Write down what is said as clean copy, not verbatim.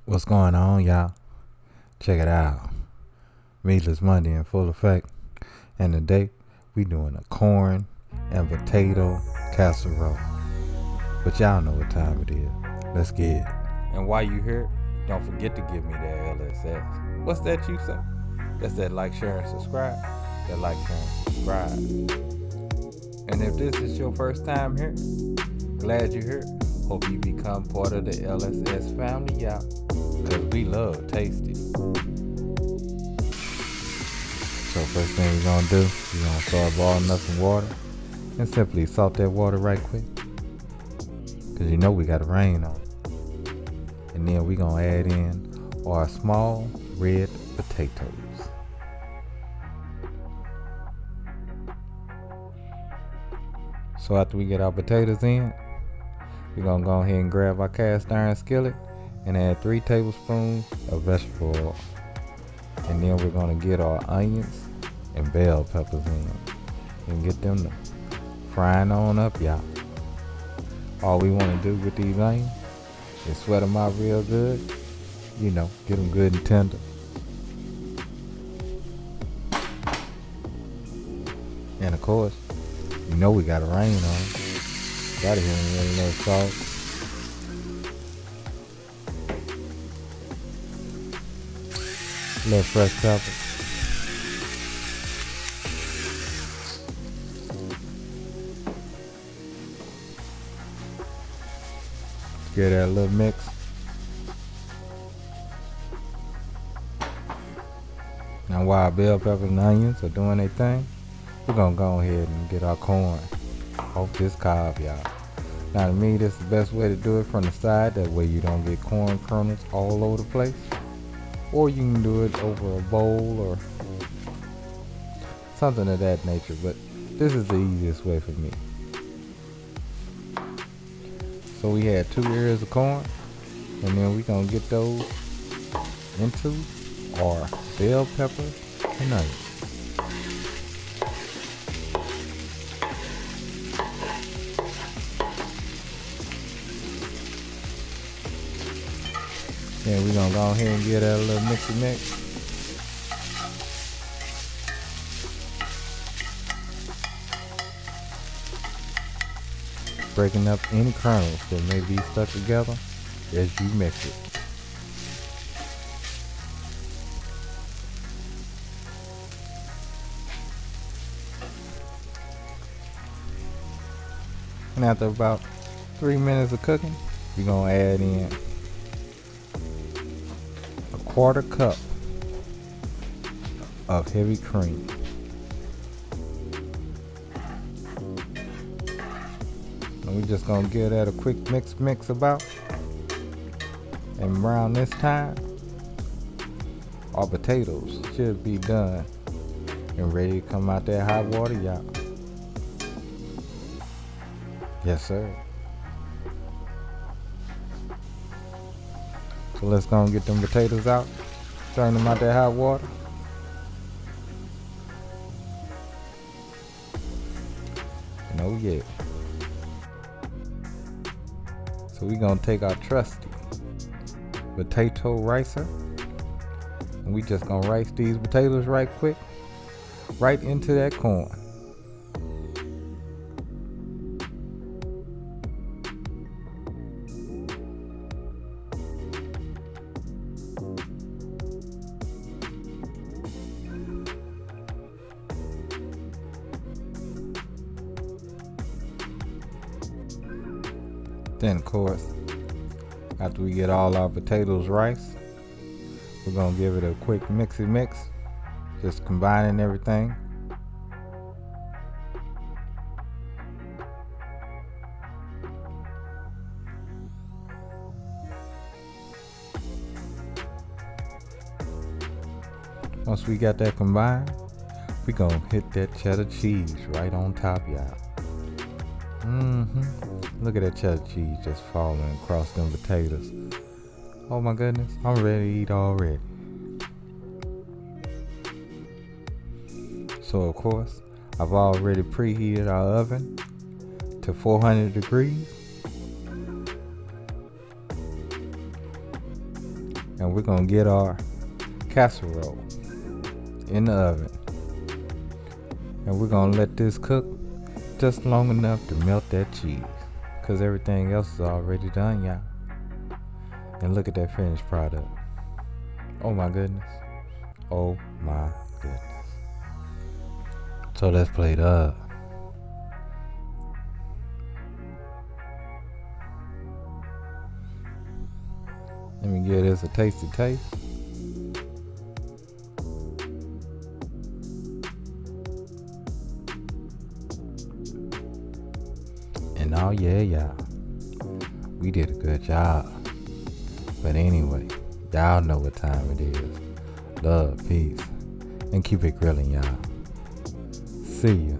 What's going on, y'all? Check it out. Meatless Monday in full effect. And today, we doing a corn and potato casserole. But y'all know what time it is. Let's get it. And while you here, don't forget to give me that LSS. What's that you say? That's that like, share, and subscribe. That like, share, and subscribe. And if this is your first time here, glad you're here. Hope you become part of the LSS family, y'all. Cause we love tasty. So first thing we're gonna do, we're gonna start boiling up some water and simply salt that water right quick. Cause you know we got a rain on. And then we're gonna add in our small red potatoes. So after we get our potatoes in, we're gonna go ahead and grab our cast iron skillet and add 3 tablespoons of vegetable oil. And then we're gonna get our onions and bell peppers in and get them frying on up, y'all. All we wanna do with these onions is sweat them out real good, get them good and tender. And of course, we got a rain on. Gotta hit them with a little salt. A little fresh pepper. Give that a little mix. Now while bell peppers and onions are doing their thing, we're gonna go ahead and get our corn off this cob, y'all. Now to me, this is the best way to do it from the side. That way you don't get corn kernels all over the place. Or you can do it over a bowl or something of that nature. But this is the easiest way for me. So we had 2 ears of corn. And then we're gonna get those into our bell pepper and onions. Then we're gonna go ahead and get that a little mixy mix. Breaking up any kernels that may be stuck together as you mix it. And after about 3 minutes of cooking, we're gonna add in 1/4 cup of heavy cream. And we're just gonna give that a quick mix about. And around this time, our potatoes should be done and ready to come out that hot water, y'all. Yes, sir. So let's go and get them potatoes out. Turn them out that hot water. And oh yeah. So we're gonna take our trusty potato ricer. And we just gonna rice these potatoes right quick. Right into that corn. Then of course, after we get all our potatoes riced, we're gonna give it a quick mixy mix, just combining everything. Once we got that combined, we gonna hit that cheddar cheese right on top, y'all. Look at that cheddar cheese just falling across them potatoes. Oh my goodness, I'm ready to eat already. So of course, I've already preheated our oven to 400 degrees. And we're gonna get our casserole in the oven. And we're gonna let this cook just long enough to melt that cheese. Cause everything else is already done, y'all. And look at that finished product. Oh my goodness. Oh my goodness. So let's plate up. Let me give this a tasty taste. And oh yeah, we did a good job. But anyway, y'all know what time it is. Love, peace, and keep it grilling, y'all. See ya.